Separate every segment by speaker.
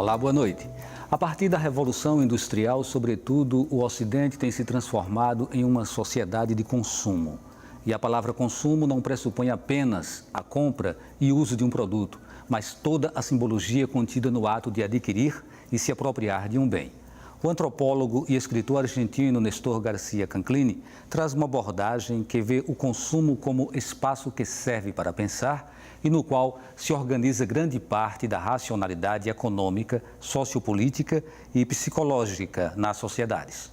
Speaker 1: Olá, boa noite. A partir da Revolução Industrial, sobretudo, o Ocidente tem se transformado em uma sociedade de consumo. E a palavra consumo não pressupõe apenas a compra e uso de um produto, mas toda a simbologia contida no ato de adquirir e se apropriar de um bem. O antropólogo e escritor argentino Néstor García Canclini traz uma abordagem que vê o consumo como espaço que serve para pensar e no qual se organiza grande parte da racionalidade econômica, sociopolítica e psicológica nas sociedades.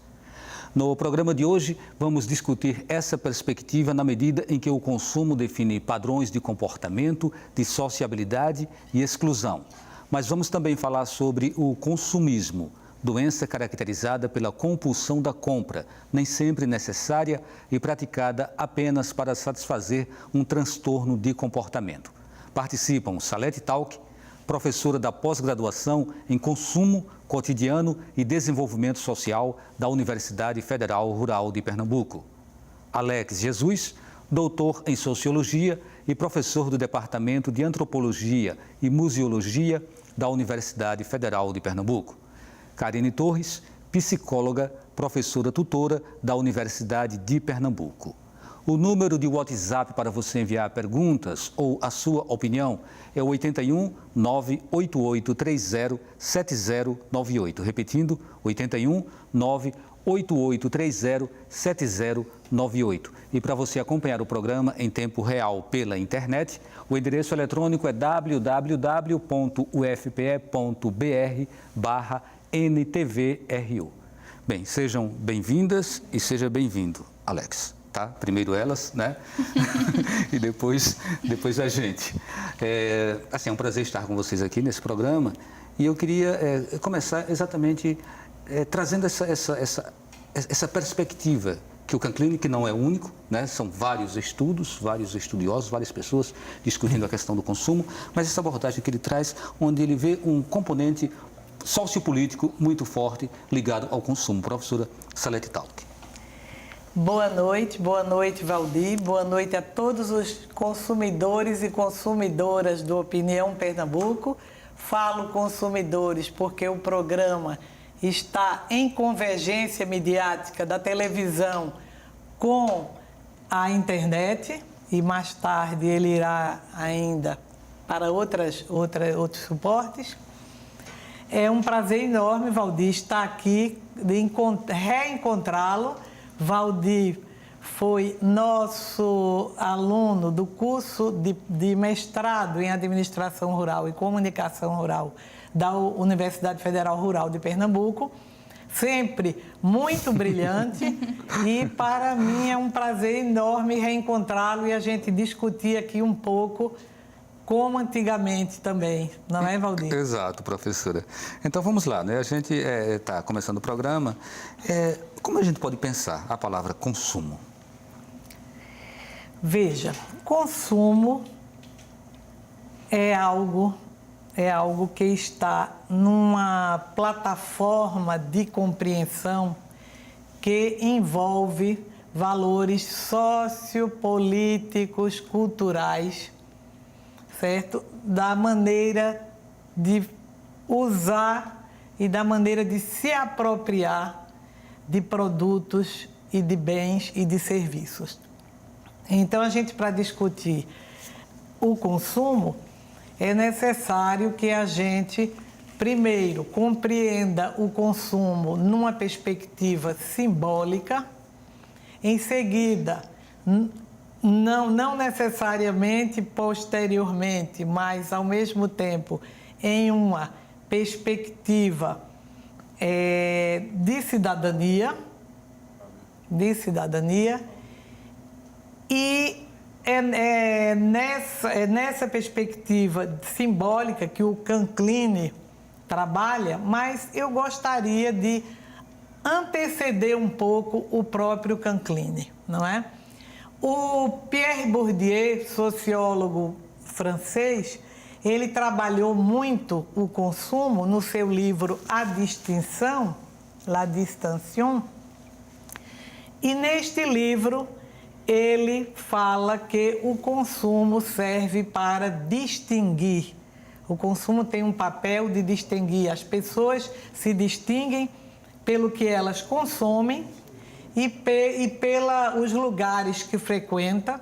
Speaker 1: No programa de hoje, vamos discutir essa perspectiva na medida em que o consumo define padrões de comportamento, de sociabilidade e exclusão. Mas vamos também falar sobre o consumismo, doença caracterizada pela compulsão da compra, nem sempre necessária e praticada apenas para satisfazer um transtorno de comportamento. Participam Salete Talk, professora da pós-graduação em Consumo, Cotidiano e Desenvolvimento Social da Universidade Federal Rural de Pernambuco. Alex Jesus, doutor em Sociologia e professor do Departamento de Antropologia e Museologia da Universidade Federal de Pernambuco. Karine Torres, psicóloga, professora tutora da Universidade de Pernambuco. O número de WhatsApp para você enviar perguntas ou a sua opinião é o 81 98830 7098. Repetindo, 81 98830 7098. E para você acompanhar o programa em tempo real pela internet, o endereço eletrônico é www.ufpe.br/NTVRU. Bem, sejam bem-vindas e seja bem-vindo, Alex. Tá? Primeiro elas, né? E depois a gente. É um prazer estar com vocês aqui nesse programa e eu queria começar exatamente trazendo essa perspectiva que o Canclini, que não é único, né? São vários estudos, vários estudiosos, várias pessoas discutindo a questão do consumo, mas essa abordagem que ele traz, onde ele vê um componente sociopolítico muito forte ligado ao consumo. Professora Salete Talk.
Speaker 2: Boa noite, Valdir. Boa noite a todos os consumidores e consumidoras do Opinião Pernambuco. Falo consumidores porque o programa está em convergência midiática da televisão com a internet e mais tarde ele irá ainda para outros suportes. É um prazer enorme, Valdir, estar aqui, reencontrá-lo. Valdir foi nosso aluno do curso de mestrado em Administração Rural e Comunicação Rural da Universidade Federal Rural de Pernambuco, sempre muito brilhante e para mim é um prazer enorme reencontrá-lo e a gente discutir aqui um pouco como antigamente também, não é, Valdir?
Speaker 1: Exato, professora. Então vamos lá, né? A gente está começando o programa. Como a gente pode pensar a palavra consumo?
Speaker 2: Veja, consumo é algo que está numa plataforma de compreensão que envolve valores sociopolíticos, culturais, certo? Da maneira de usar e da maneira de se apropriar de produtos e de bens e de serviços. Então, a gente, para discutir o consumo, é necessário que a gente, primeiro, compreenda o consumo numa perspectiva simbólica, em seguida, não necessariamente posteriormente, mas ao mesmo tempo em uma perspectiva de cidadania, e é nessa perspectiva simbólica que o Canclini trabalha, mas eu gostaria de anteceder um pouco o próprio Canclini, não é? O Pierre Bourdieu, sociólogo francês, ele trabalhou muito o consumo no seu livro A Distinção, La Distinction, e neste livro ele fala que o consumo serve para distinguir, O consumo tem um papel de distinguir. As pessoas se distinguem pelo que elas consomem e pelos lugares que frequenta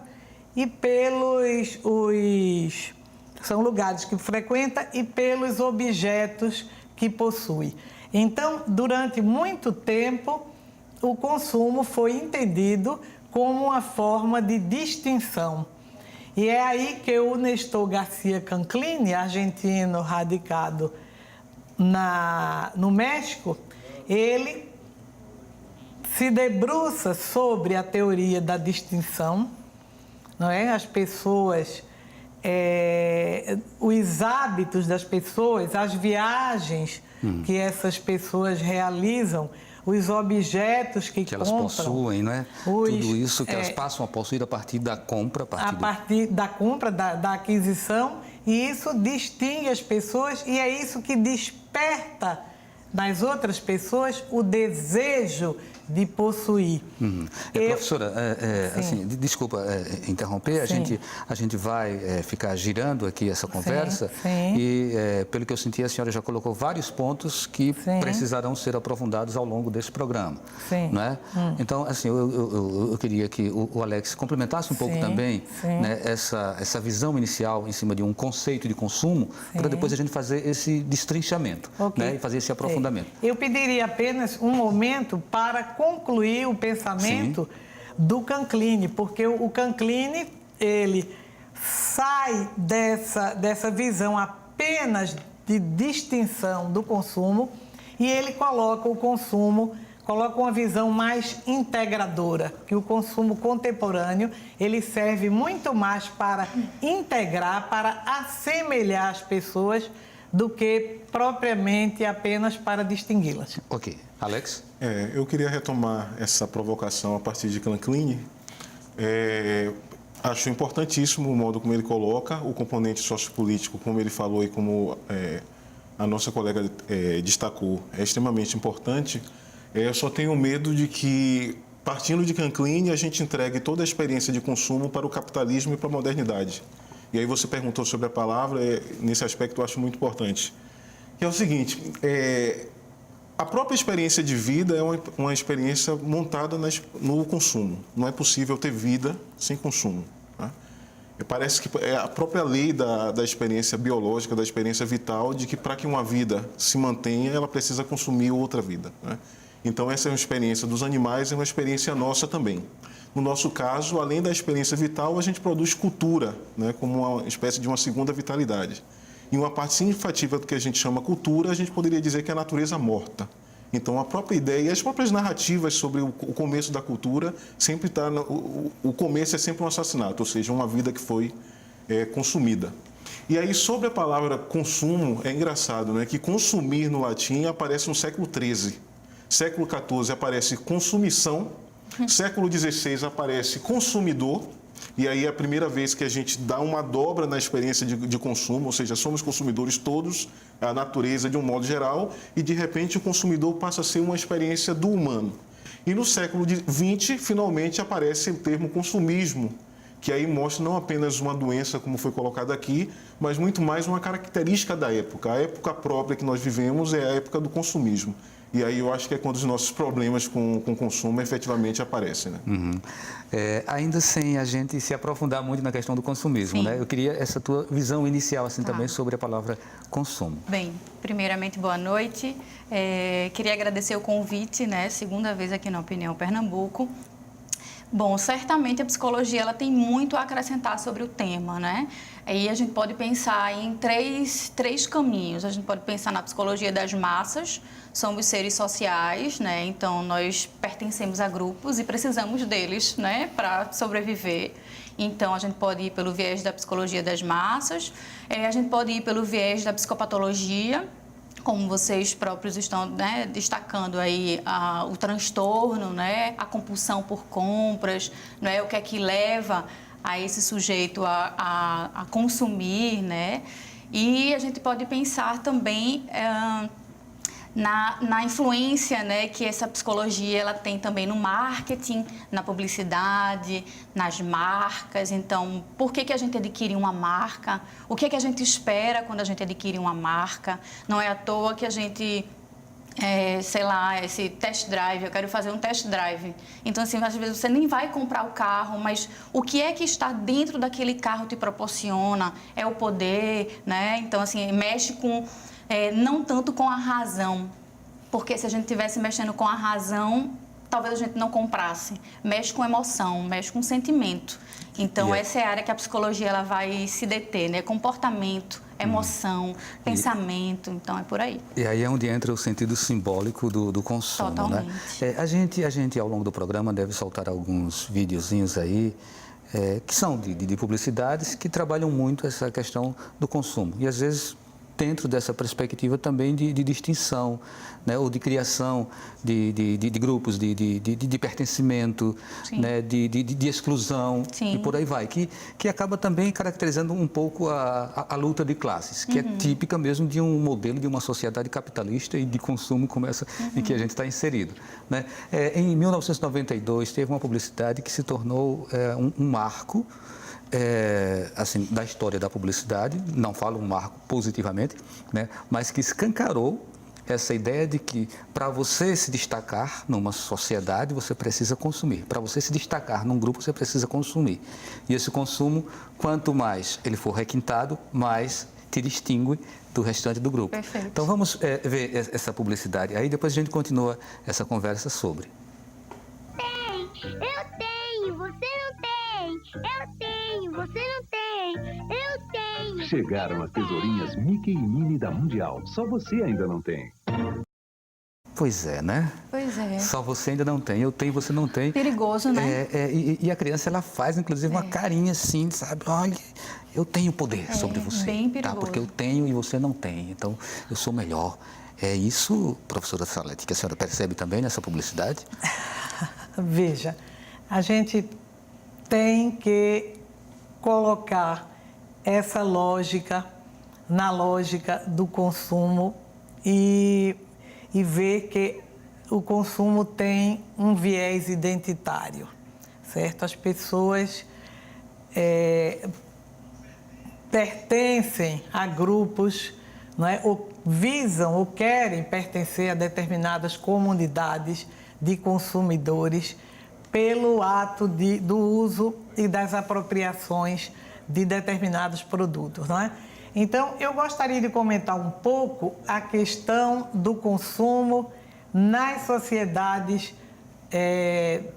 Speaker 2: são lugares que frequenta e pelos objetos que possui. Então, durante muito tempo, o consumo foi entendido como uma forma de distinção. E é aí que o Néstor Garcia Canclini, argentino radicado no México, ele se debruça sobre a teoria da distinção, não é? As pessoas, os hábitos das pessoas, as viagens que essas pessoas realizam, os objetos que
Speaker 1: elas
Speaker 2: compram,
Speaker 1: possuem, não é? Tudo isso que elas passam a possuir a partir da compra.
Speaker 2: A partir da compra, da aquisição, e isso distingue as pessoas e é isso que desperta nas outras pessoas o desejo de possuir.
Speaker 1: Professora, assim, desculpa interromper, a gente vai ficar girando aqui essa conversa e, pelo que eu senti, a senhora já colocou vários pontos que precisarão ser aprofundados ao longo desse programa. Não é? Então, assim, eu queria que o Alex complementasse um pouco também, né, essa visão inicial em cima de um conceito de consumo, para depois a gente fazer esse destrinchamento, né, e fazer esse aprofundamento.
Speaker 2: Eu pediria apenas um momento para concluir o pensamento do Canclini, porque o Canclini, ele sai dessa visão apenas de distinção do consumo e ele coloca o consumo, coloca uma visão mais integradora, que o consumo contemporâneo, ele serve muito mais para integrar, para assemelhar as pessoas do que propriamente apenas para distingui-las.
Speaker 1: Ok. Alex?
Speaker 3: Eu queria retomar essa provocação a partir de Canclini. Acho importantíssimo o modo como ele coloca o componente sociopolítico, como ele falou e como a nossa colega destacou, é extremamente importante. Eu só tenho medo de que, partindo de Canclini, a gente entregue toda a experiência de consumo para o capitalismo e para a modernidade. E aí você perguntou sobre a palavra, nesse aspecto eu acho muito importante. Que é o seguinte, a própria experiência de vida é uma experiência montada no consumo. Não é possível ter vida sem consumo. Né? Parece que é a própria lei da experiência biológica, da experiência vital, de que para que uma vida se mantenha, ela precisa consumir outra vida. Né? Então essa é uma experiência dos animais, é uma experiência nossa também. No nosso caso, além da experiência vital, a gente produz cultura, né, como uma espécie de uma segunda vitalidade. E uma parte significativa do que a gente chama cultura, a gente poderia dizer que é a natureza morta. Então, a própria ideia e as próprias narrativas sobre o começo da cultura, sempre está o começo é sempre um assassinato, ou seja, uma vida que foi consumida. E aí, sobre a palavra consumo, é engraçado, né, que consumir no latim aparece no século XIII. Século XIV aparece consumição. Século XVI aparece consumidor, e aí é a primeira vez que a gente dá uma dobra na experiência de consumo, ou seja, somos consumidores todos, a natureza de um modo geral, e de repente o consumidor passa a ser uma experiência do humano. E no século XX, finalmente, aparece o termo consumismo, que aí mostra não apenas uma doença, como foi colocado aqui, mas muito mais uma característica da época. A época própria que nós vivemos é a época do consumismo. E aí eu acho que é quando os nossos problemas com o consumo efetivamente aparecem. Né?
Speaker 1: Ainda sem a gente se aprofundar muito na questão do consumismo, né? Eu queria essa tua visão inicial assim também sobre a palavra consumo.
Speaker 4: Bem, primeiramente, boa noite. Queria agradecer o convite, né? Segunda vez aqui na Opinião Pernambuco. Bom, certamente a psicologia ela tem muito a acrescentar sobre o tema, né? Aí a gente pode pensar em três caminhos. A gente pode pensar na psicologia das massas, somos seres sociais, né? Então nós pertencemos a grupos e precisamos deles, né, para sobreviver. Então a gente pode ir pelo viés da psicologia das massas, a gente pode ir pelo viés da psicopatologia, como vocês próprios estão, né, destacando aí o transtorno, né, a compulsão por compras, né, o que é que leva a esse sujeito a consumir, né? E a gente pode pensar também na influência, né, que essa psicologia ela tem também no marketing, na publicidade, nas marcas. Então, por que a gente adquire uma marca? O que a gente espera quando a gente adquire uma marca? Não é à toa que a gente, sei lá, esse test drive, eu quero fazer um test drive. Então, assim, às vezes você nem vai comprar o carro, mas o que é que está dentro daquele carro te proporciona? É o poder, né? Então, assim, mexe com... não tanto com a razão, porque se a gente estivesse mexendo com a razão, talvez a gente não comprasse. Mexe com emoção, mexe com sentimento. Então, essa é a área que a psicologia ela vai se deter, né? Comportamento, emoção, pensamento, então é por aí.
Speaker 1: E aí é onde entra o sentido simbólico do consumo,
Speaker 4: Totalmente.
Speaker 1: né? A gente, ao longo do programa, deve soltar alguns videozinhos aí, que são de publicidades, que trabalham muito essa questão do consumo. E, às vezes, dentro dessa perspectiva também de distinção, né, ou de criação de grupos, de pertencimento, né, de exclusão. Sim. E por aí vai, que acaba também caracterizando um pouco a luta de classes, que é típica mesmo de um modelo de uma sociedade capitalista e de consumo como essa em que a gente está inserido, né? Em 1992 teve uma publicidade que se tornou um marco assim, da história da publicidade, não falo um marco positivamente, né, mas que escancarou essa ideia de que para você se destacar numa sociedade, você precisa consumir. Para você se destacar num grupo, você precisa consumir. E esse consumo, quanto mais ele for requintado, mais te distingue do restante do grupo.
Speaker 4: Perfeito.
Speaker 1: Então vamos ver essa publicidade. Aí depois a gente continua essa conversa sobre.
Speaker 5: Eu tenho, você não tem. Eu tenho, você não tem. Eu tenho.
Speaker 6: Chegaram as tesourinhas Mickey e Minnie da Mundial. Só você ainda não tem.
Speaker 1: Pois é, né?
Speaker 4: Pois é.
Speaker 1: Só você ainda não tem, eu tenho, você não tem.
Speaker 4: Perigoso, né?
Speaker 1: E a criança, ela faz, inclusive, uma carinha assim, sabe? Olha, eu tenho poder sobre você.
Speaker 4: Bem perigoso.
Speaker 1: Tá? Porque eu tenho e você não tem, então eu sou melhor. É isso, professora Salete, que a senhora percebe também nessa publicidade?
Speaker 2: Veja, a gente tem que colocar essa lógica na lógica do consumo e ver que o consumo tem um viés identitário, certo? As pessoas pertencem a grupos, não é? Ou visam ou querem pertencer a determinadas comunidades de consumidores pelo ato do uso e das apropriações de determinados produtos, não é? Então, eu gostaria de comentar um pouco a questão do consumo nas sociedades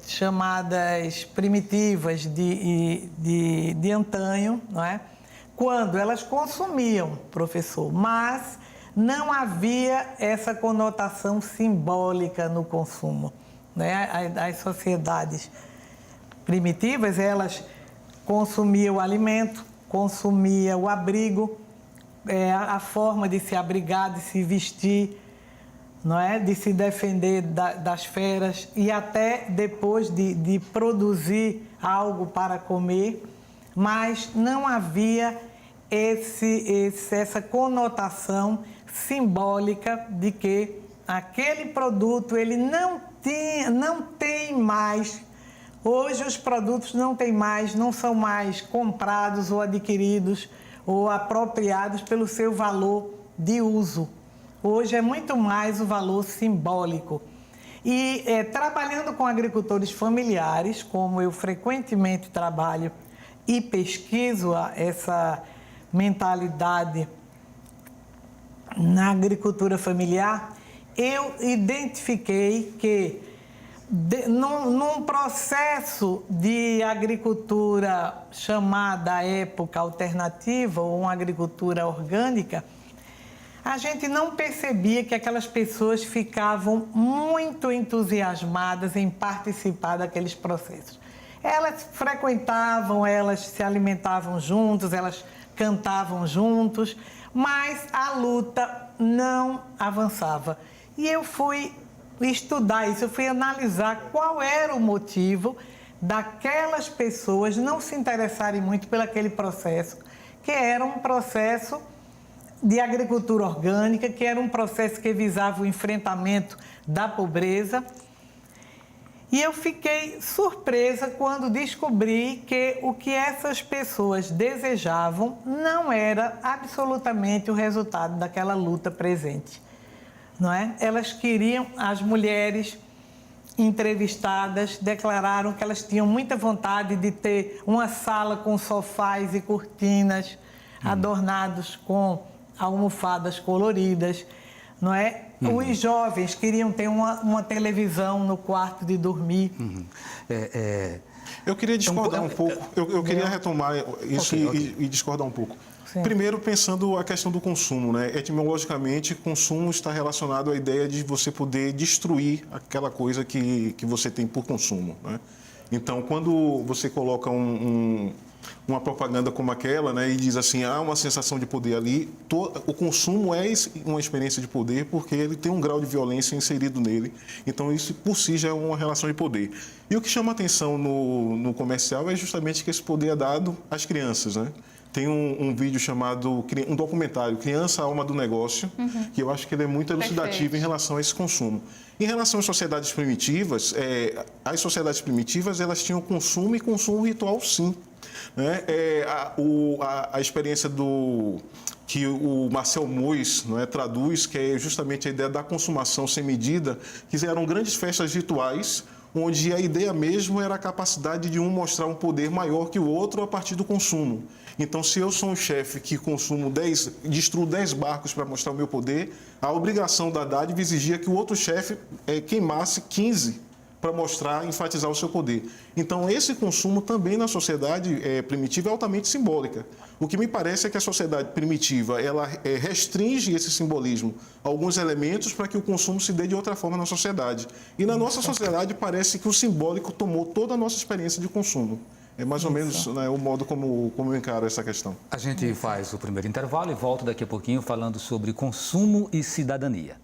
Speaker 2: chamadas primitivas de antanho, não é? Quando elas consumiam, professor, mas não havia essa conotação simbólica no consumo, né? As sociedades primitivas, elas consumiam o alimento, consumiam o abrigo, a forma de se abrigar, de se vestir, não é? De se defender das feras e até depois de produzir algo para comer, mas não havia essa conotação simbólica de que aquele produto ele não tem mais. Hoje os produtos não são mais comprados ou adquiridos ou apropriados pelo seu valor de uso. Hoje é muito mais o valor simbólico. E trabalhando com agricultores familiares, como eu frequentemente trabalho e pesquiso essa mentalidade na agricultura familiar, eu identifiquei que num processo de agricultura chamada à época alternativa ou uma agricultura orgânica, a gente não percebia que aquelas pessoas ficavam muito entusiasmadas em participar daqueles processos. Elas frequentavam, elas se alimentavam juntos, elas cantavam juntos, mas a luta não avançava. E eu fui estudar isso, eu fui analisar qual era o motivo daquelas pessoas não se interessarem muito por aquele processo, que era um processo de agricultura orgânica, que era um processo que visava o enfrentamento da pobreza. E eu fiquei surpresa quando descobri que o que essas pessoas desejavam não era absolutamente o resultado daquela luta presente, não é? Elas queriam, as mulheres entrevistadas declararam que elas tinham muita vontade de ter uma sala com sofás e cortinas adornados com almofadas coloridas, não é? Os jovens queriam ter uma televisão no quarto de dormir.
Speaker 3: Eu queria discordar um pouco, eu queria retomar isso e discordar um pouco.
Speaker 2: Sim.
Speaker 3: Primeiro, pensando a questão do consumo, né? Etimologicamente, consumo está relacionado à ideia de você poder destruir aquela coisa que você tem por consumo, né? Então, quando você coloca uma propaganda como aquela, né, e diz assim, há uma sensação de poder ali, o consumo é uma experiência de poder porque ele tem um grau de violência inserido nele. Então, isso por si já é uma relação de poder. E o que chama atenção no comercial é justamente que esse poder é dado às crianças, né? Tem um vídeo chamado, um documentário, Criança, Alma do Negócio, que eu acho que ele é muito elucidativo em relação a esse consumo. Em relação às sociedades primitivas, as sociedades primitivas elas tinham consumo e consumo ritual, sim. Né? A experiência que o Marcel Mauss, não é, traduz, que é justamente a ideia da consumação sem medida, que eram grandes festas rituais, onde a ideia mesmo era a capacidade de um mostrar um poder maior que o outro a partir do consumo. Então, se eu sou um chefe que destruo 10 barcos para mostrar o meu poder, a obrigação da dádiva exigia que o outro chefe queimasse 15 para mostrar, enfatizar o seu poder. Então, esse consumo também na sociedade primitiva é altamente simbólica. O que me parece é que a sociedade primitiva ela restringe esse simbolismo a alguns elementos para que o consumo se dê de outra forma na sociedade. E na nossa sociedade parece que o simbólico tomou toda a nossa experiência de consumo. É mais ou menos, né, o modo como eu encaro essa questão.
Speaker 1: A gente faz o primeiro intervalo e volta daqui a pouquinho falando sobre consumo e cidadania.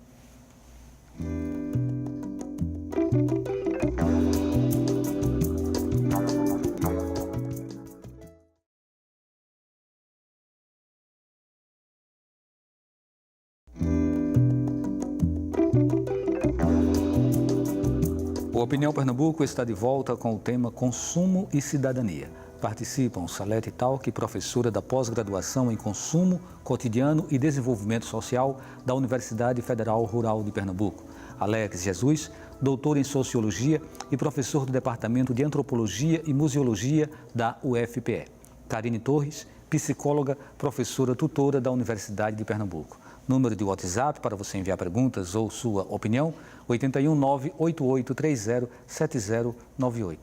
Speaker 1: O Opinião Pernambuco está de volta com o tema Consumo e Cidadania. Participam Salete Talk, professora da pós-graduação em Consumo, Cotidiano e Desenvolvimento Social da Universidade Federal Rural de Pernambuco. Alex Jesus, doutor em Sociologia e professor do Departamento de Antropologia e Museologia da UFPE. Karine Torres, psicóloga, professora tutora da Universidade de Pernambuco. Número de WhatsApp para você enviar perguntas ou sua opinião, 819-8830-7098.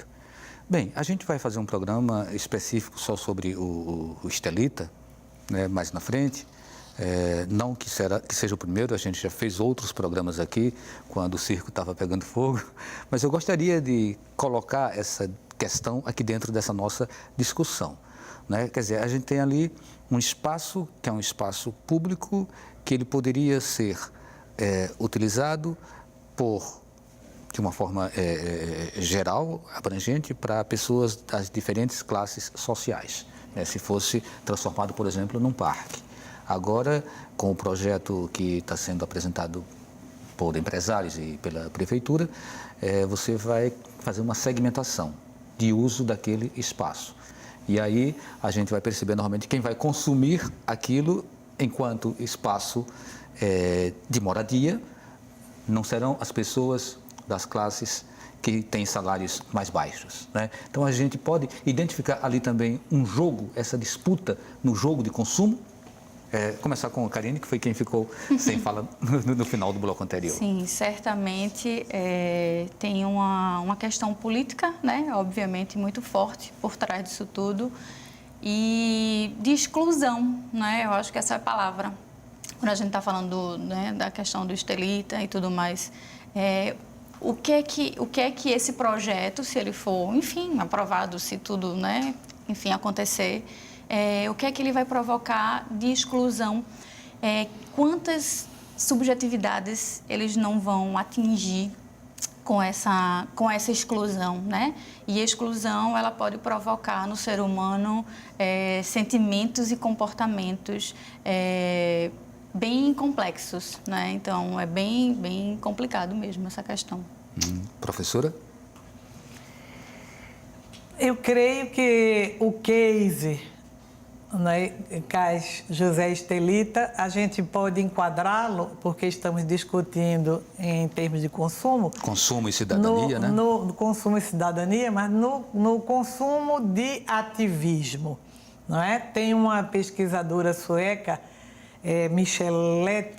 Speaker 1: Bem, a gente vai fazer um programa específico só sobre o Estelita, né, mais na frente. Não que seja o primeiro, a gente já fez outros programas aqui, quando o circo estava pegando fogo, mas eu gostaria de colocar essa questão aqui dentro dessa nossa discussão, né? Quer dizer, a gente tem ali um espaço que é um espaço público, que ele poderia ser utilizado de uma forma geral, abrangente, para pessoas das diferentes classes sociais, né? Se fosse transformado, por exemplo, num parque. Agora, com o projeto que está sendo apresentado por empresários e pela prefeitura, você vai fazer uma segmentação de uso daquele espaço. E aí a gente vai perceber normalmente quem vai consumir aquilo enquanto espaço de moradia não serão as pessoas das classes que têm salários mais baixos, né? Então a gente pode identificar ali também um jogo, essa disputa no jogo de consumo. Começar com a Karine, que foi quem ficou sem fala no final do bloco anterior.
Speaker 4: Sim, certamente tem uma questão política, né, obviamente, muito forte por trás disso tudo, e de exclusão, né, eu acho que essa é a palavra. Quando a gente está falando da questão do Estelita e tudo mais, o que é que esse projeto, se ele for, enfim, aprovado, se tudo, né, enfim, acontecer, o que é que ele vai provocar de exclusão, quantas subjetividades eles não vão atingir com essa exclusão, né? E a exclusão, ela pode provocar no ser humano sentimentos e comportamentos bem complexos, né? Então, é bem complicado mesmo essa questão.
Speaker 1: Professora?
Speaker 2: Eu creio que o case, né, CAS José Estelita, a gente pode enquadrá-lo, porque estamos discutindo em termos de consumo.
Speaker 1: Consumo e cidadania, né?
Speaker 2: No consumo e cidadania, mas no consumo de ativismo. Não é? Tem uma pesquisadora sueca, Michelet,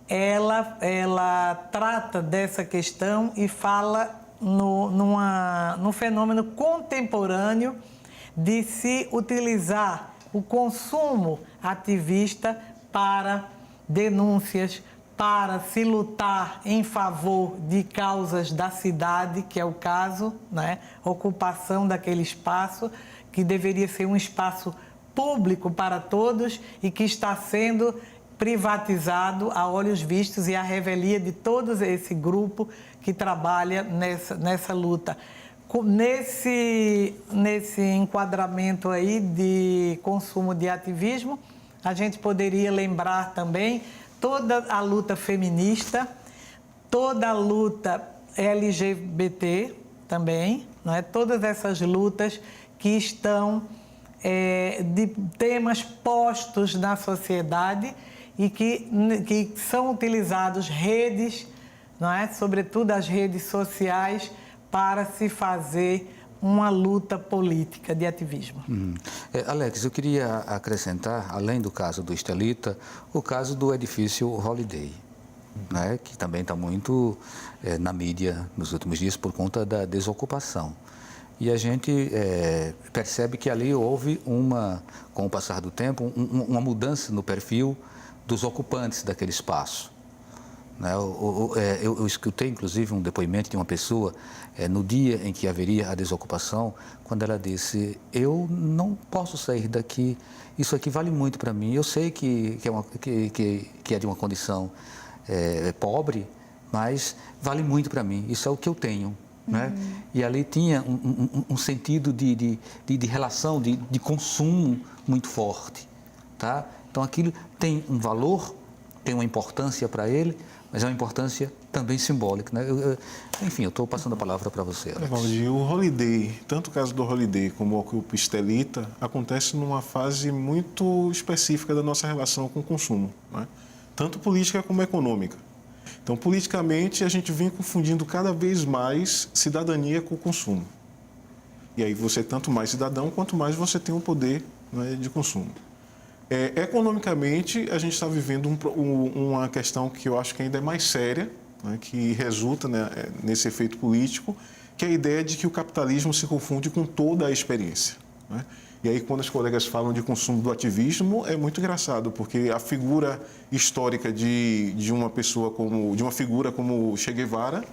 Speaker 2: ela trata dessa questão e fala no fenômeno contemporâneo de se utilizar o consumo ativista para denúncias, para se lutar em favor de causas da cidade, que é o caso, né? Ocupação daquele espaço, que deveria ser um espaço público para todos e que está sendo privatizado a olhos vistos e à revelia de todo esse grupo que trabalha nessa luta. Nesse enquadramento aí de consumo de ativismo, a gente poderia lembrar também toda a luta feminista, toda a luta LGBT também, não é? Todas essas lutas que estão de temas postos na sociedade e que são utilizados redes, não é? Sobretudo as redes sociais, para se fazer uma luta política de ativismo.
Speaker 1: Alex, eu queria acrescentar, além do caso do Estelita, o caso do edifício Holiday, né, que também está muito na mídia nos últimos dias por conta da desocupação. E a gente percebe que ali houve com o passar do tempo, uma mudança no perfil dos ocupantes daquele espaço. Eu escutei, inclusive, um depoimento de uma pessoa no dia em que haveria a desocupação, quando ela disse: eu não posso sair daqui, isso aqui vale muito para mim. Eu sei que é de uma condição pobre, mas vale muito para mim, isso é o que eu tenho. Né? E ali tinha um sentido de relação, de consumo muito forte. Tá? Então aquilo tem um valor, tem uma importância para ele, mas é uma importância também simbólica. Né? Enfim, eu estou passando a palavra para você, Alex.
Speaker 3: Valdir, o Holiday, tanto o caso do Holiday como o Estelita, acontece numa fase muito específica da nossa relação com o consumo, né? Tanto política como econômica. Então, politicamente, a gente vem confundindo cada vez mais cidadania com o consumo. E aí você é tanto mais cidadão, quanto mais você tem um poder, né, de consumo. Economicamente, a gente está vivendo uma questão que eu acho que ainda é mais séria, né, que resulta, né, nesse efeito político, que é a ideia de que o capitalismo se confunde com toda a experiência, né? E aí, quando os colegas falam de consumo do ativismo, é muito engraçado, porque a figura histórica de uma figura como Che Guevara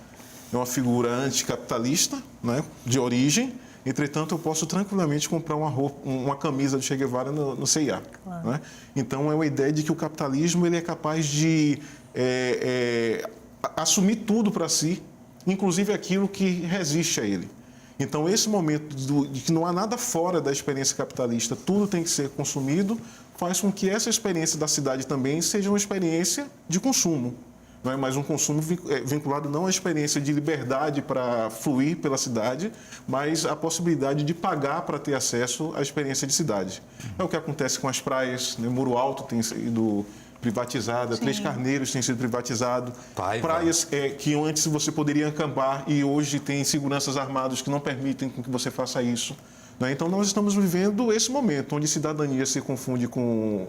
Speaker 3: é uma figura anticapitalista, né, de origem. Entretanto, eu posso tranquilamente comprar uma camisa do Che Guevara no C&A. Claro. Né? Então, é uma ideia de que o capitalismo ele é capaz de assumir tudo para si, inclusive aquilo que resiste a ele. Então, esse momento de que não há nada fora da experiência capitalista, tudo tem que ser consumido, faz com que essa experiência da cidade também seja uma experiência de consumo. Não é mais um consumo vinculado não à experiência de liberdade para fluir pela cidade, mas à possibilidade de pagar para ter acesso à experiência de cidade. É o que acontece com as praias, né? Muro Alto tem sido privatizada, Três Carneiros tem sido privatizado, praias que antes você poderia acampar e hoje tem seguranças armados que não permitem que você faça isso. Né? Então, nós estamos vivendo esse momento onde cidadania se confunde com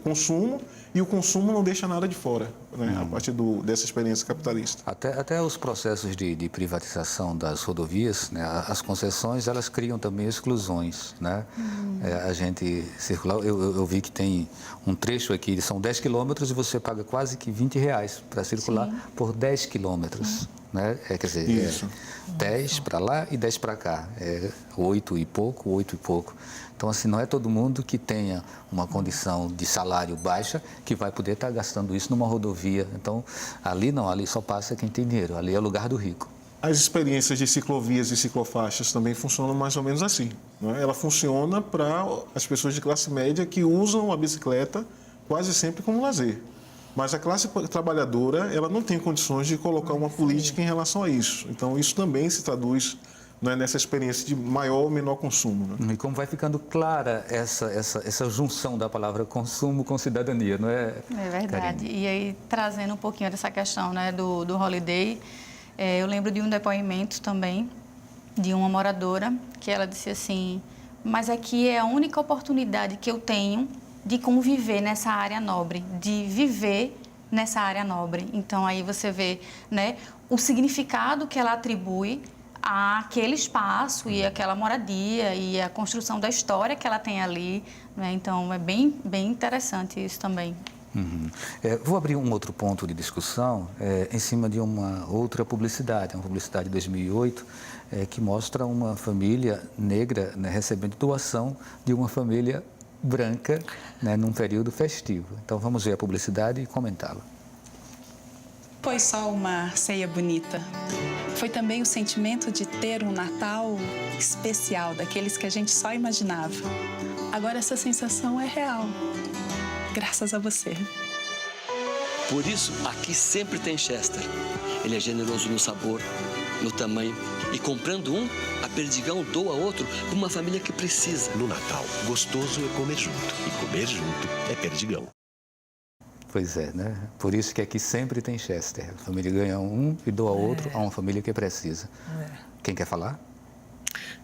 Speaker 3: consumo e o consumo não deixa nada de fora, né? A partir dessa experiência capitalista.
Speaker 1: Até os processos de privatização das rodovias, né? As concessões, elas criam também exclusões. Né? A gente circular, eu vi que tem um trecho aqui, são 10 quilômetros e você paga quase que R$20 para circular por 10 quilômetros. Né? Quer dizer, 10 para lá e 10 para cá, 8 e pouco. Então, assim, não é todo mundo que tenha uma condição de salário baixa que vai poder estar gastando isso numa rodovia. Então, ali só passa quem tem dinheiro, ali é o lugar do rico.
Speaker 3: As experiências de ciclovias e ciclofaixas também funcionam mais ou menos assim. Não é? Ela funciona para as pessoas de classe média que usam a bicicleta quase sempre como lazer. Mas a classe trabalhadora, ela não tem condições de colocar uma política em relação a isso. Então, isso também se traduz, né, nessa experiência de maior ou menor consumo. Né?
Speaker 1: E como vai ficando clara essa junção da palavra consumo com cidadania, não é?
Speaker 4: É verdade.
Speaker 1: Karine?
Speaker 4: E aí, trazendo um pouquinho dessa questão, né, do holiday, eu lembro de um depoimento também de uma moradora que ela disse assim: mas aqui é a única oportunidade que eu tenho de conviver nessa área nobre, de viver nessa área nobre. Então, aí você vê, né, o significado que ela atribui àquele espaço e àquela moradia e a construção da história que ela tem ali, né? Então, é bem interessante isso também.
Speaker 1: Uhum. Vou abrir um outro ponto de discussão em cima de uma outra publicidade, uma publicidade de 2008, que mostra uma família negra, né, recebendo doação de uma família branca, né, num período festivo. Então vamos ver a publicidade e comentá-la.
Speaker 7: Foi só uma ceia bonita. Foi também o sentimento de ter um Natal especial, daqueles que a gente só imaginava. Agora essa sensação é real, graças a você.
Speaker 8: Por isso, aqui sempre tem Chester. Ele é generoso no sabor, no tamanho. E comprando um, a Perdigão doa outro para uma família que precisa.
Speaker 9: No Natal, gostoso é comer junto. E comer junto é Perdigão.
Speaker 1: Pois é, né? Por isso que aqui sempre tem Chester. A família ganha um e doa outro a uma família que precisa. Quem quer falar?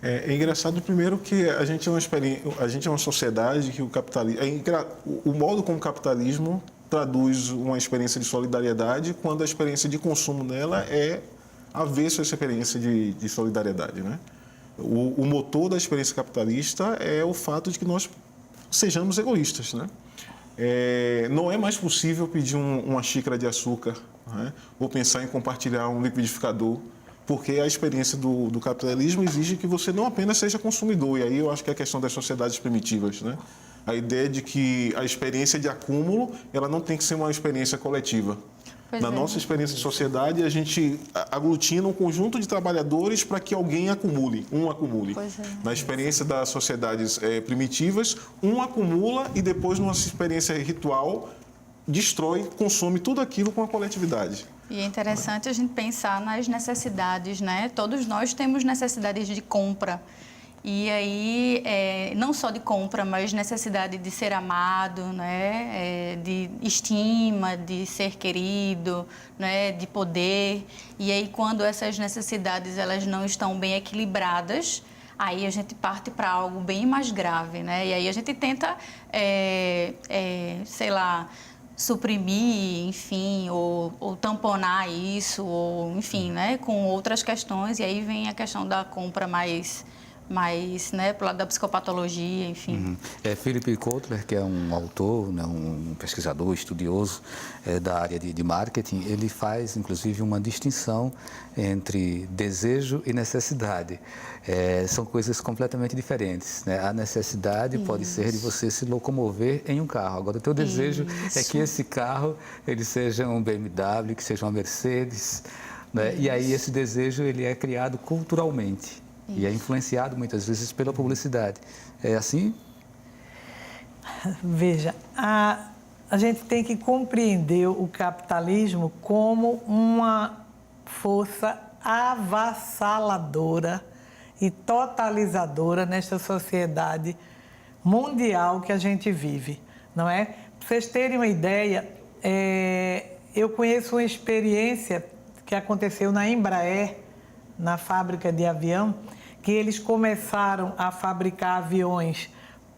Speaker 3: É engraçado, primeiro, que a gente é uma sociedade que o capitalismo... O modo como o capitalismo traduz uma experiência de solidariedade quando a experiência de consumo dela é avesso a essa experiência de solidariedade, né? O motor da experiência capitalista é o fato de que nós sejamos egoístas, né? Não é mais possível pedir uma xícara de açúcar, né? Ou pensar em compartilhar um liquidificador, porque a experiência do capitalismo exige que você não apenas seja consumidor. E aí eu acho que é a questão das sociedades primitivas, né? A ideia de que a experiência de acúmulo, ela não tem que ser uma experiência coletiva. Na nossa experiência de sociedade, a gente aglutina um conjunto de trabalhadores para que alguém acumule, um acumule. Na experiência das sociedades primitivas, um acumula e depois, numa experiência ritual, destrói, consome tudo aquilo com a coletividade.
Speaker 4: E é interessante a gente pensar nas necessidades, né? Todos nós temos necessidades de compra. E aí, não só de compra, mas necessidade de ser amado, né? De estima, de ser querido, né? De poder. E aí, quando essas necessidades elas não estão bem equilibradas, aí a gente parte para algo bem mais grave, né? E aí a gente tenta, sei lá, suprimir, enfim, ou tamponar isso, ou enfim, né? Com outras questões. E aí vem a questão da compra mais, né, pro lado da psicopatologia, enfim.
Speaker 1: Philip Kotler, que é um autor, né, um pesquisador, estudioso da área de marketing, ele faz, inclusive, uma distinção entre desejo e necessidade. São coisas completamente diferentes, né? A necessidade pode ser de você se locomover em um carro. Agora, o teu desejo é que esse carro ele seja um BMW, que seja uma Mercedes, né? E aí esse desejo ele é criado culturalmente. E é influenciado muitas vezes pela publicidade. É assim?
Speaker 2: Veja, a gente tem que compreender o capitalismo como uma força avassaladora e totalizadora nesta sociedade mundial que a gente vive, não é? Para vocês terem uma ideia, eu conheço uma experiência que aconteceu na Embraer, na fábrica de avião, que eles começaram a fabricar aviões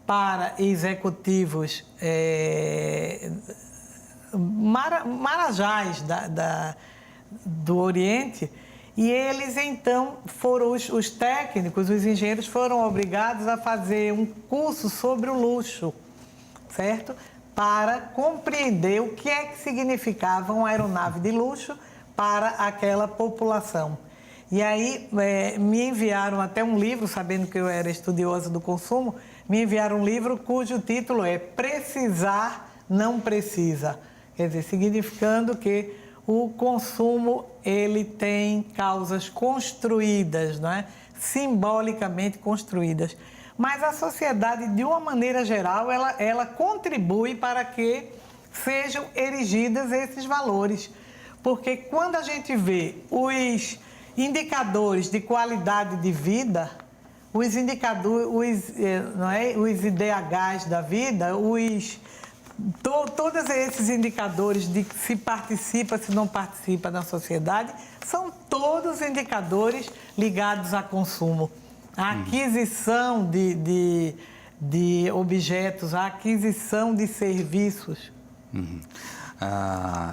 Speaker 2: para executivos marajás do Oriente, e eles então foram, os técnicos, os engenheiros foram obrigados a fazer um curso sobre o luxo, certo? Para compreender o que é que significava uma aeronave de luxo para aquela população. E aí me enviaram até um livro, sabendo que eu era estudiosa do consumo, me enviaram um livro cujo título é Precisar Não Precisa. Quer dizer, significando que o consumo ele tem causas construídas, não é? Simbolicamente construídas. mas a sociedade, de uma maneira geral, ela contribui para que sejam erigidas esses valores. Porque quando a gente vê os indicadores de qualidade de vida, os indicadores, os IDHs da vida, todos esses indicadores de se participa, se não participa na sociedade, são todos indicadores ligados a consumo. A aquisição de objetos, a aquisição de serviços.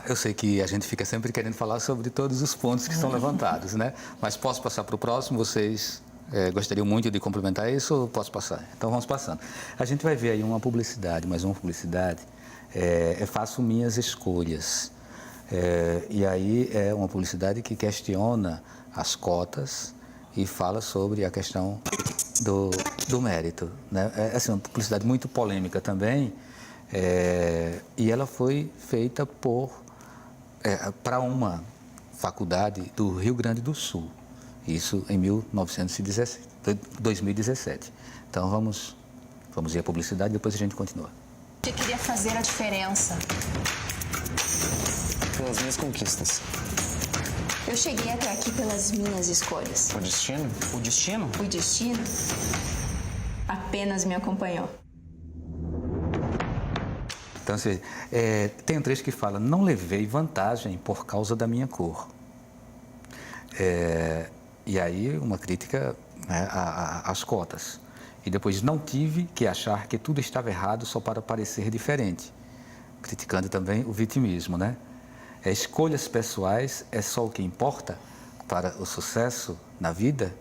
Speaker 1: Eu sei que a gente fica sempre querendo falar sobre todos os pontos que são levantados, né? Mas posso passar para o próximo? Vocês gostariam muito de complementar isso ou posso passar? Então vamos passando. A gente vai ver aí uma publicidade, mais uma publicidade. Faço minhas escolhas. E aí é uma publicidade que questiona as cotas e fala sobre a questão do mérito, né? É assim, uma publicidade muito polêmica também. E ela foi feita para uma faculdade do Rio Grande do Sul, isso em 2017. Então vamos ver a publicidade e depois a gente continua.
Speaker 10: Eu queria fazer a diferença.
Speaker 11: Pelas minhas conquistas.
Speaker 10: Eu cheguei até aqui pelas minhas escolhas.
Speaker 11: O destino? O destino?
Speaker 10: O destino apenas me acompanhou.
Speaker 1: Então, assim, tem um trecho que fala, não levei vantagem por causa da minha cor. E aí, uma crítica, né, às cotas. E depois, não tive que achar que tudo estava errado só para parecer diferente. Criticando também o vitimismo, né? Escolhas pessoais é só o que importa para o sucesso na vida,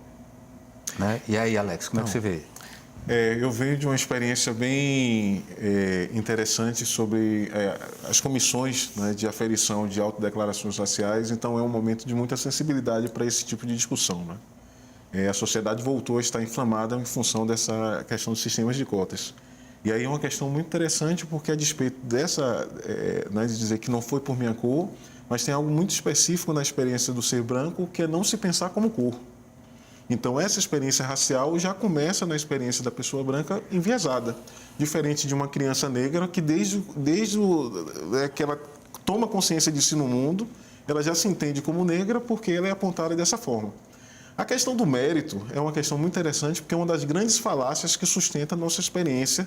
Speaker 1: né? E aí, Alex, como é que você vê?
Speaker 3: Eu venho de uma experiência bem interessante sobre as comissões, né, de aferição de autodeclarações raciais, então é um momento de muita sensibilidade para esse tipo de discussão, né? A sociedade voltou a estar inflamada em função dessa questão dos sistemas de cotas. E aí é uma questão muito interessante porque, a despeito dessa, né, de dizer que não foi por minha cor, mas tem algo muito específico na experiência do ser branco, que é não se pensar como cor. Então, essa experiência racial já começa na experiência da pessoa branca enviesada, diferente de uma criança negra que desde que ela toma consciência de si no mundo, ela já se entende como negra porque ela é apontada dessa forma. A questão do mérito é uma questão muito interessante porque é uma das grandes falácias que sustenta a nossa experiência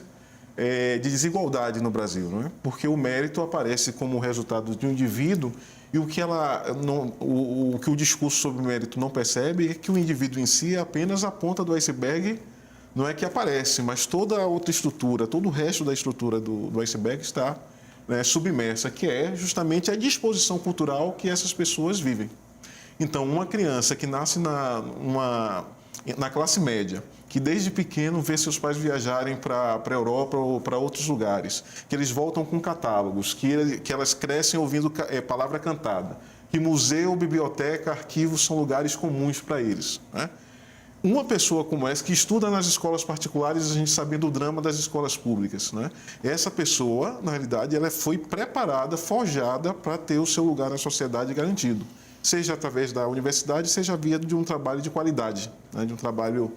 Speaker 3: de desigualdade no Brasil, não é? Porque o mérito aparece como resultado de um indivíduo e o que o discurso sobre o mérito não percebe é que o indivíduo em si é apenas a ponta do iceberg, não é que aparece, mas toda a outra estrutura, todo o resto da estrutura do iceberg está, né, submersa, que é justamente a disposição cultural que essas pessoas vivem. Então, uma criança que nasce na classe média, que desde pequeno vê seus pais viajarem para a Europa ou para outros lugares, que eles voltam com catálogos, que elas crescem ouvindo palavra cantada, que museu, biblioteca, arquivo são lugares comuns para eles, né? Uma pessoa como essa, que estuda nas escolas particulares, a gente sabendo o drama das escolas públicas, né? Essa pessoa, na realidade, ela foi preparada, forjada para ter o seu lugar na sociedade garantido, seja através da universidade, seja via de um trabalho de qualidade, né? De um trabalho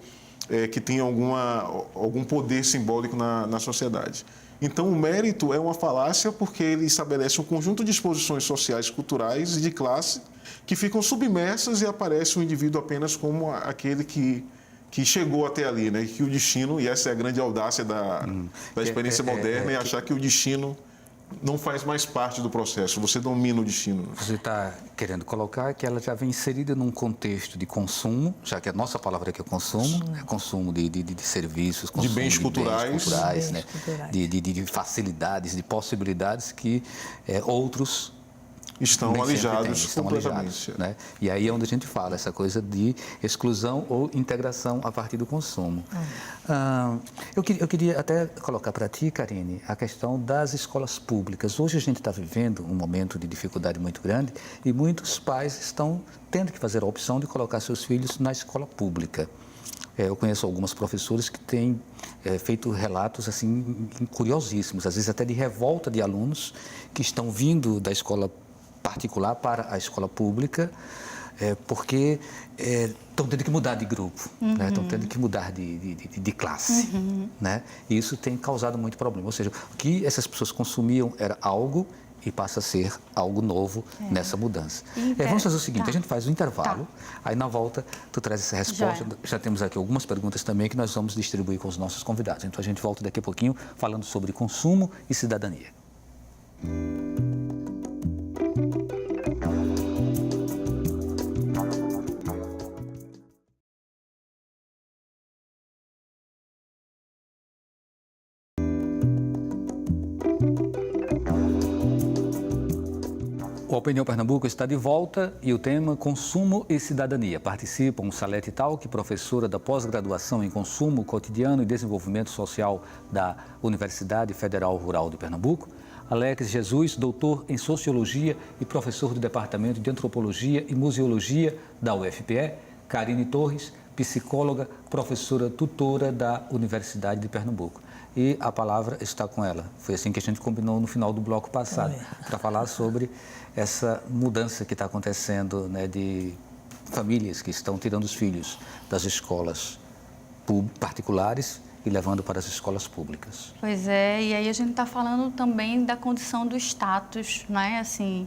Speaker 3: que tenha algum poder simbólico na sociedade. Então, o mérito é uma falácia porque ele estabelece um conjunto de exposições sociais, culturais e de classe que ficam submersas e aparece o indivíduo apenas como aquele que chegou até ali, né? Que o destino, e essa é a grande audácia da experiência moderna, é achar que o destino não faz mais parte do processo, você domina o destino.
Speaker 1: Você está querendo colocar que ela já vem inserida num contexto de consumo, já que a nossa palavra aqui é consumo, é consumo de serviços, consumo
Speaker 3: de bens culturais,
Speaker 1: né? De facilidades, de possibilidades que outros
Speaker 3: estão alijados completamente.
Speaker 1: Né? E aí é onde a gente fala essa coisa de exclusão ou integração a partir do consumo. Eu queria até colocar para ti, Karine, a questão das escolas públicas. Hoje a gente está vivendo um momento de dificuldade muito grande e muitos pais estão tendo que fazer a opção de colocar seus filhos na escola pública. Eu conheço algumas professoras que têm feito relatos assim curiosíssimos, às vezes até de revolta de alunos que estão vindo da escola particular para a escola pública, porque estão tendo que mudar de grupo, né? Estão tendo que mudar de classe. Né? E isso tem causado muito problema. Ou seja, o que essas pessoas consumiam era algo e passa a ser algo novo nessa mudança. Vamos fazer o seguinte, a gente faz um intervalo, aí na volta tu traz essa resposta. Já temos aqui algumas perguntas também que nós vamos distribuir com os nossos convidados. Então a gente volta daqui a pouquinho falando sobre consumo e cidadania. O Opinião Pernambuco está de volta e o tema Consumo e Cidadania. Participam Salete Talk, professora da pós-graduação em Consumo Cotidiano e Desenvolvimento Social da Universidade Federal Rural de Pernambuco, Alex Jesus, doutor em Sociologia e professor do Departamento de Antropologia e Museologia da UFPE, Karine Torres, psicóloga, professora tutora da Universidade de Pernambuco. E a palavra está com ela. Foi assim que a gente combinou no final do bloco passado, para falar sobre essa mudança que está acontecendo, né, de famílias que estão tirando os filhos das escolas particulares e levando para as escolas públicas.
Speaker 4: Pois é, e aí a gente está falando também da condição do status, né? Assim,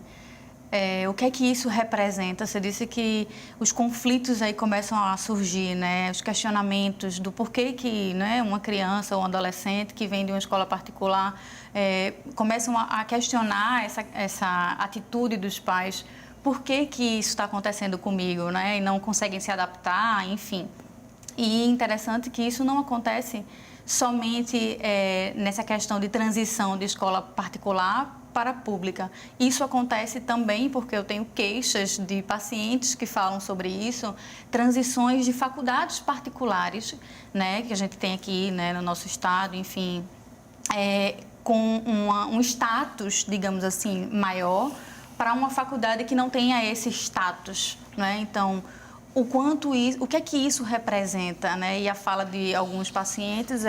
Speaker 4: o que é que isso representa? Você disse que os conflitos aí começam a surgir, né? Os questionamentos do porquê que, né, uma criança ou um adolescente que vem de uma escola particular começam a questionar essa atitude dos pais. Por que que isso está acontecendo comigo, né? E não conseguem se adaptar, enfim. E é interessante que isso não acontece somente nessa questão de transição de escola particular para a pública. Isso acontece também porque eu tenho queixas de pacientes que falam sobre isso, transições de faculdades particulares, né, que a gente tem aqui, né, no nosso estado, enfim, com um status, digamos assim, maior, para uma faculdade que não tenha esse status, né? Então, o que é que isso representa, né? E a fala de alguns pacientes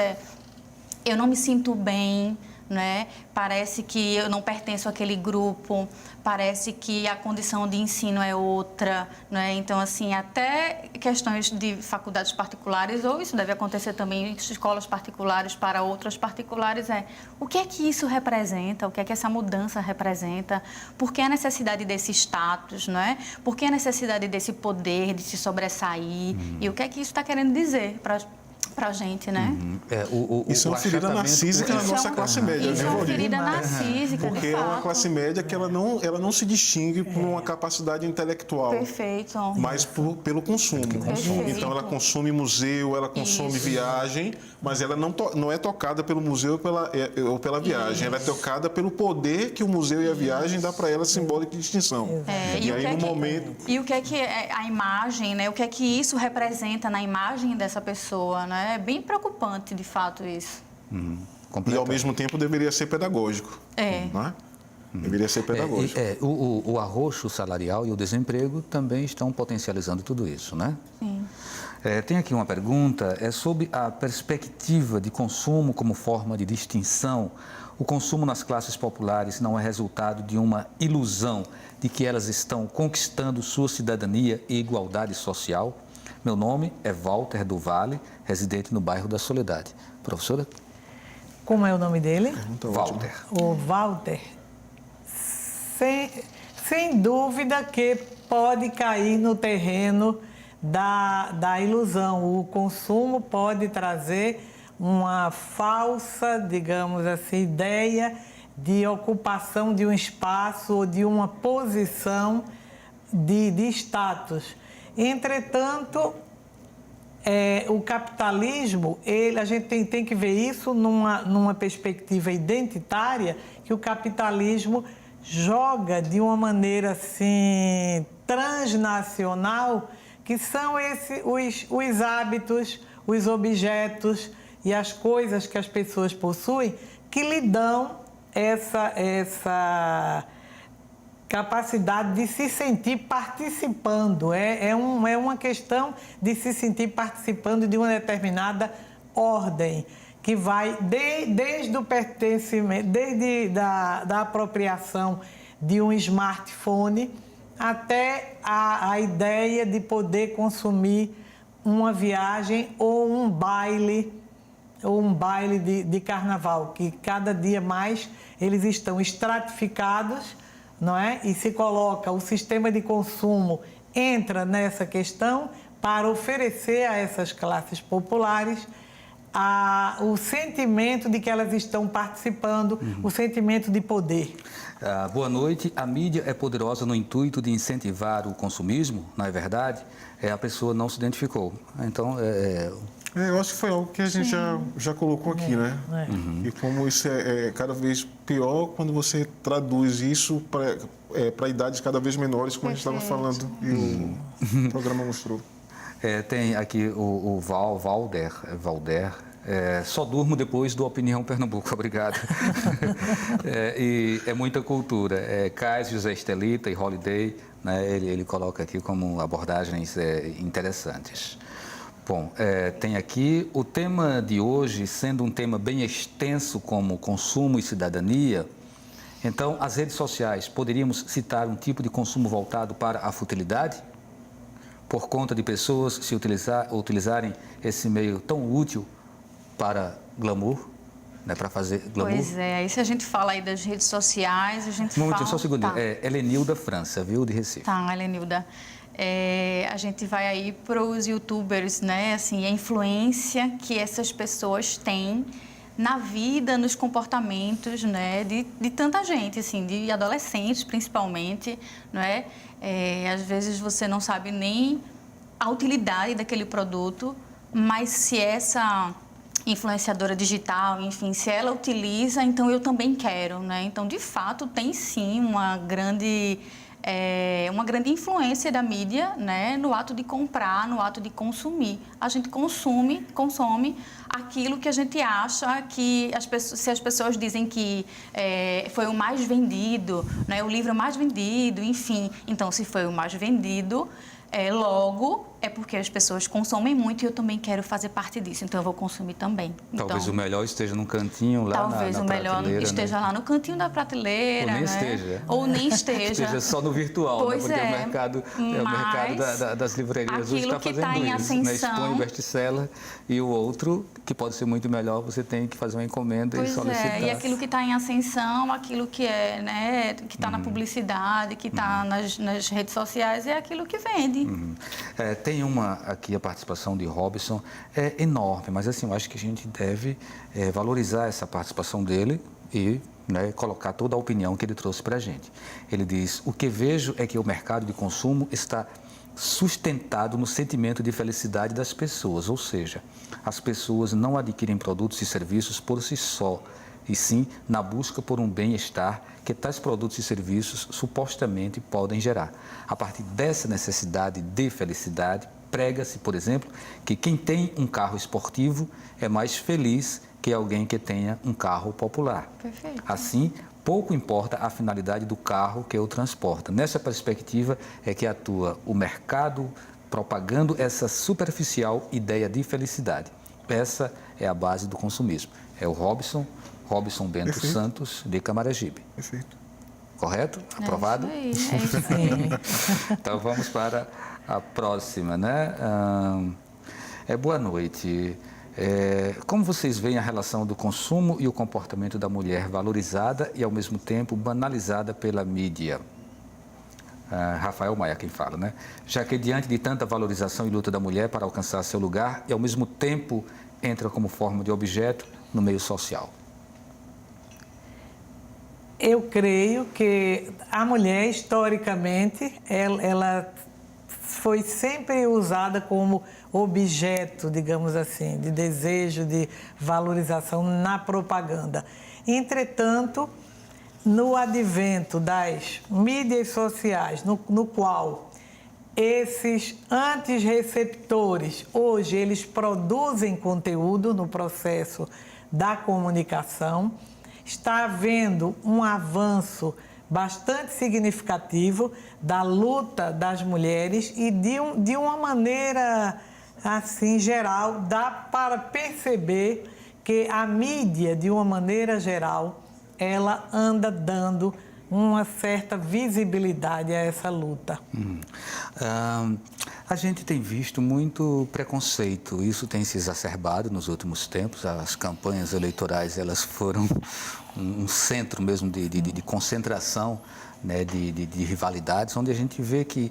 Speaker 4: eu não me sinto bem, né? Parece que eu não pertenço àquele grupo, parece que a condição de ensino é outra, né? Então, assim, até questões de faculdades particulares, ou isso deve acontecer também em escolas particulares para outras particulares, o que é que isso representa, o que é que essa mudança representa, por que a necessidade desse status, né? Por que a necessidade desse poder de se sobressair, e o que é que isso está querendo dizer para a gente, né?
Speaker 3: Isso é uma ferida narcísica na nossa classe média.
Speaker 4: Isso é uma ferida narcísica,
Speaker 3: porque é uma classe média que ela não se distingue por uma capacidade intelectual.
Speaker 4: Perfeito.
Speaker 3: Mas pelo consumo.
Speaker 4: Perfeito.
Speaker 3: Então, ela consome museu, ela consome viagem, mas ela não é tocada pelo museu ou pela viagem. Ela é tocada pelo poder que o museu e a viagem dá para ela, simbólica de distinção.
Speaker 4: E o que é que a imagem, né? O que é que isso representa na imagem dessa pessoa, né? É bem preocupante, de fato, isso.
Speaker 3: E, ao mesmo tempo, deveria ser pedagógico. Não é? Deveria ser pedagógico.
Speaker 1: O arroxo salarial e o desemprego também estão potencializando tudo isso, né?
Speaker 4: Sim.
Speaker 1: Tem aqui uma pergunta, sobre a perspectiva de consumo como forma de distinção. O consumo nas classes populares não é resultado de uma ilusão de que elas estão conquistando sua cidadania e igualdade social? Meu nome é Walter do Vale, residente no bairro da Soledade. Professora?
Speaker 2: Como é o nome dele?
Speaker 1: Walter.
Speaker 2: O Walter. Sem dúvida que pode cair no terreno da ilusão. O consumo pode trazer uma falsa, digamos assim, ideia de ocupação de um espaço ou de uma posição de status. Entretanto, o capitalismo, a gente tem que ver isso numa perspectiva identitária, que o capitalismo joga de uma maneira assim transnacional, que são os hábitos, os objetos e as coisas que as pessoas possuem, que lhe dão essa capacidade de se sentir participando. É uma questão de se sentir participando de uma determinada ordem, que vai desde o pertencimento, desde da apropriação de um smartphone, até a ideia de poder consumir uma viagem ou um baile de carnaval, que cada dia mais eles estão estratificados, não é? E se coloca, o sistema de consumo entra nessa questão para oferecer a essas classes populares o sentimento de que elas estão participando, o sentimento de poder.
Speaker 1: Boa noite. A mídia é poderosa no intuito de incentivar o consumismo, não é verdade? A pessoa não se identificou. Então,
Speaker 3: eu acho que foi algo que a gente já colocou aqui, né? E como isso é cada vez pior quando você traduz isso para idades cada vez menores, como a gente estava falando e o programa mostrou.
Speaker 1: Tem aqui o Valder. Só durmo depois do Opinião Pernambuco, obrigado. E é muita cultura. Cais, José Estelita e Holiday, né, ele coloca aqui como abordagens interessantes. Bom, tem aqui o tema de hoje, sendo um tema bem extenso como consumo e cidadania. Então, as redes sociais, poderíamos citar um tipo de consumo voltado para a futilidade? Por conta de pessoas se utilizarem esse meio tão útil para glamour, né, para fazer glamour?
Speaker 4: Pois é, aí se a gente fala aí das redes sociais, a gente fala...
Speaker 1: Só um segundinho,
Speaker 4: tá.
Speaker 1: Helenilda França, viu, de Recife.
Speaker 4: Tá, Helenilda. A gente vai aí para os youtubers, né, assim, a influência que essas pessoas têm na vida, nos comportamentos, né, de tanta gente, assim, de adolescentes principalmente, não é? Às vezes você não sabe nem a utilidade daquele produto, mas se essa influenciadora digital, enfim, se ela utiliza, então eu também quero, né? Então, de fato, tem sim uma grande influência da mídia, né, no ato de comprar, no ato de consumir. A gente consome aquilo que a gente acha que se as pessoas dizem que foi o mais vendido, né, o livro mais vendido, enfim. Então, se foi o mais vendido, logo é porque as pessoas consomem muito e eu também quero fazer parte disso, então eu vou consumir também.
Speaker 1: Talvez o melhor esteja num cantinho lá na prateleira.
Speaker 4: Talvez o melhor esteja, né, lá no cantinho da prateleira,
Speaker 1: ou nem
Speaker 4: né?
Speaker 1: esteja.
Speaker 4: Ou nem esteja.
Speaker 1: Esteja só no virtual,
Speaker 4: pois
Speaker 1: né? Porque o mercado das livrarias hoje está fazendo isso, né? Expõe o best-seller e o outro, que pode ser muito melhor, você tem que fazer uma encomenda e solicitar.
Speaker 4: E aquilo que está em ascensão, aquilo que né, que está na publicidade, que está nas redes sociais, é aquilo que vende.
Speaker 1: Tem aqui a participação de Robson, é enorme, mas assim, eu acho que a gente deve valorizar essa participação dele e, né, colocar toda a opinião que ele trouxe para a gente. Ele diz: o que vejo é que o mercado de consumo está sustentado no sentimento de felicidade das pessoas, ou seja, as pessoas não adquirem produtos e serviços por si só, e sim na busca por um bem-estar que tais produtos e serviços supostamente podem gerar. A partir dessa necessidade de felicidade, prega-se, por exemplo, que quem tem um carro esportivo é mais feliz que alguém que tenha um carro popular.
Speaker 4: Perfeito.
Speaker 1: Assim, pouco importa a finalidade do carro que o transporta. Nessa perspectiva é que atua o mercado propagando essa superficial ideia de felicidade. Essa é a base do consumismo. É o Robson Bento
Speaker 3: Perfeito.
Speaker 1: Santos, de Camaragibe.
Speaker 3: Perfeito.
Speaker 1: Correto? Aprovado?
Speaker 4: É isso aí.
Speaker 1: Então vamos para a próxima, né? Boa noite. Como vocês veem a relação do consumo e o comportamento da mulher valorizada e ao mesmo tempo banalizada pela mídia? Rafael Maia quem fala, né? Já que diante de tanta valorização e luta da mulher para alcançar seu lugar e ao mesmo tempo entra como forma de objeto no meio social.
Speaker 2: Eu creio que a mulher, historicamente, ela foi sempre usada como objeto, digamos assim, de desejo, de valorização na propaganda. Entretanto, no advento das mídias sociais, no qual esses antirreceptores, hoje, eles produzem conteúdo no processo da comunicação, está havendo um avanço bastante significativo da luta das mulheres e de uma maneira, assim, geral, dá para perceber que a mídia, de uma maneira geral, ela anda dando uma certa visibilidade a essa luta.
Speaker 1: A gente tem visto muito preconceito, isso tem se exacerbado nos últimos tempos. As campanhas eleitorais, elas foram um centro mesmo de concentração, né, de rivalidades, onde a gente vê que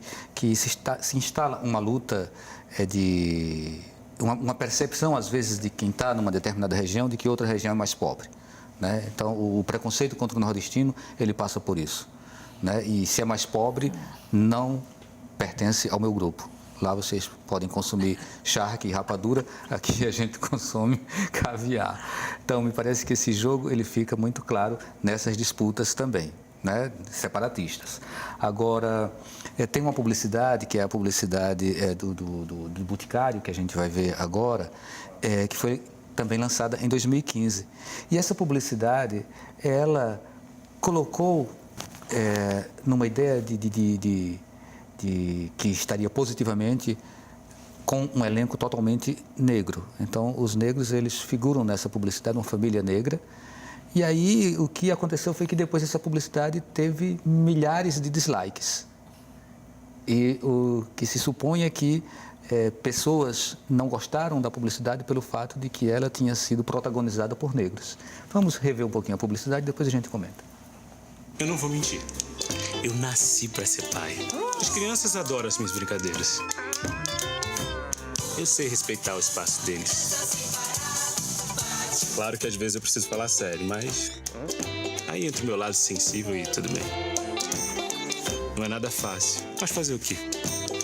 Speaker 1: se instala uma luta uma percepção, às vezes, de quem está numa determinada região, de que outra região é mais pobre, né? Então, o preconceito contra o nordestino, ele passa por isso, né? E se é mais pobre, não pertence ao meu grupo. Lá vocês podem consumir charque e rapadura, aqui a gente consome caviar. Então, me parece que esse jogo ele fica muito claro nessas disputas também, né? Separatistas. Agora, tem uma publicidade, que é a publicidade do Boticário, que a gente vai ver agora, que foi também lançada em 2015. E essa publicidade, ela colocou numa ideia que estaria positivamente com um elenco totalmente negro. Então, os negros, eles figuram nessa publicidade, uma família negra. E aí, o que aconteceu foi que depois essa publicidade teve milhares de dislikes. E o que se supõe é que pessoas não gostaram da publicidade pelo fato de que ela tinha sido protagonizada por negros. Vamos rever um pouquinho a publicidade e depois a gente comenta.
Speaker 12: Eu não vou mentir. Eu nasci para ser pai. As crianças adoram as minhas brincadeiras. Eu sei respeitar o espaço deles. Claro que às vezes eu preciso falar sério, mas aí entra o meu lado sensível e tudo bem. Não é nada fácil, mas fazer o quê?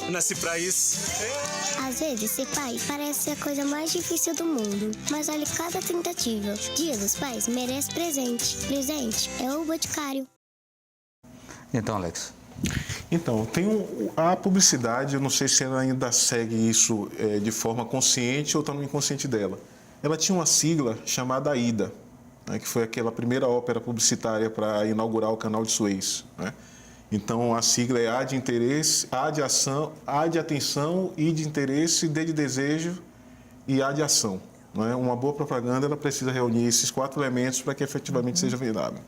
Speaker 12: Eu nasci pra isso.
Speaker 5: Às vezes, ser pai parece ser a coisa mais difícil do mundo. Mas olhe cada tentativa. Dia dos Pais merece presente. Presente é o Boticário.
Speaker 1: Então, Alex.
Speaker 3: Então, tem a publicidade, eu não sei se ela ainda segue isso de forma consciente ou está no inconsciente dela. Ela tinha uma sigla chamada AIDA, né, que foi aquela primeira ópera publicitária para inaugurar o canal de Suez, né? Então, a sigla é A de interesse, A de ação, A de atenção, I de interesse, D de desejo e A de ação. Não é? Uma boa propaganda ela precisa reunir esses 4 elementos para que efetivamente seja vendável.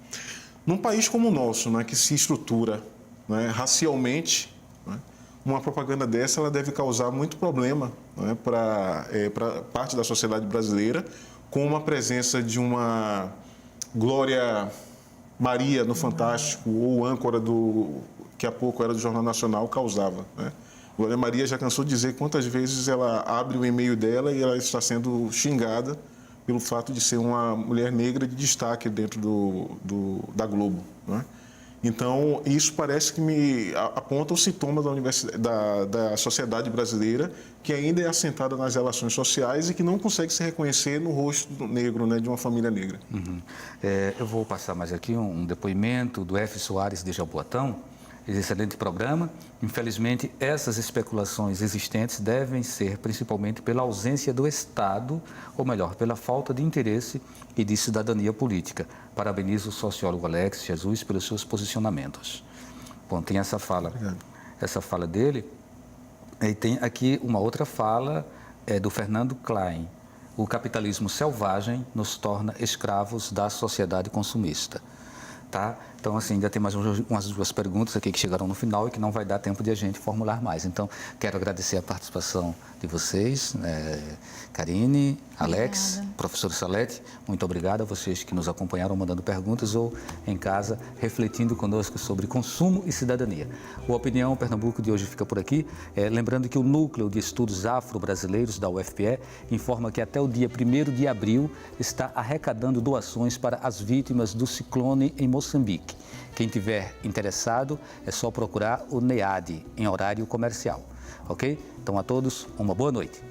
Speaker 3: Num país como o nosso, né, que se estrutura, né, racialmente, né, uma propaganda dessa ela deve causar muito problema, né, para parte da sociedade brasileira, com uma presença de uma Glória Maria no Fantástico, ou âncora que há pouco era do Jornal Nacional, causava, né? Glória Maria já cansou de dizer quantas vezes ela abre o e-mail dela e ela está sendo xingada pelo fato de ser uma mulher negra de destaque dentro da Globo, né? Então, isso parece que me aponta o sintoma da sociedade brasileira, que ainda é assentada nas relações sociais e que não consegue se reconhecer no rosto negro, né, de uma família negra.
Speaker 1: Uhum. Eu vou passar mais aqui um depoimento do F. Soares de Jaboatão. Excelente programa. Infelizmente, essas especulações existentes devem ser principalmente pela ausência do Estado, ou melhor, pela falta de interesse e de cidadania política. Parabenizo o sociólogo Alex Jesus pelos seus posicionamentos. Bom, tem essa fala dele, e tem aqui uma outra fala do Fernando Klein. O capitalismo selvagem nos torna escravos da sociedade consumista. Tá? Então, assim, ainda tem mais umas 2 perguntas aqui que chegaram no final e que não vai dar tempo de a gente formular mais. Então, quero agradecer a participação de vocês, Karine, Alex, obrigada. Professor Salete, muito obrigado a vocês que nos acompanharam mandando perguntas ou em casa refletindo conosco sobre consumo e cidadania. O Opinião Pernambuco de hoje fica por aqui. Lembrando que o Núcleo de Estudos Afro-Brasileiros da UFPE informa que até o dia 1º de abril está arrecadando doações para as vítimas do ciclone em Moçambique. Quem tiver interessado é só procurar o NEAD em horário comercial, ok? Então a todos, uma boa noite.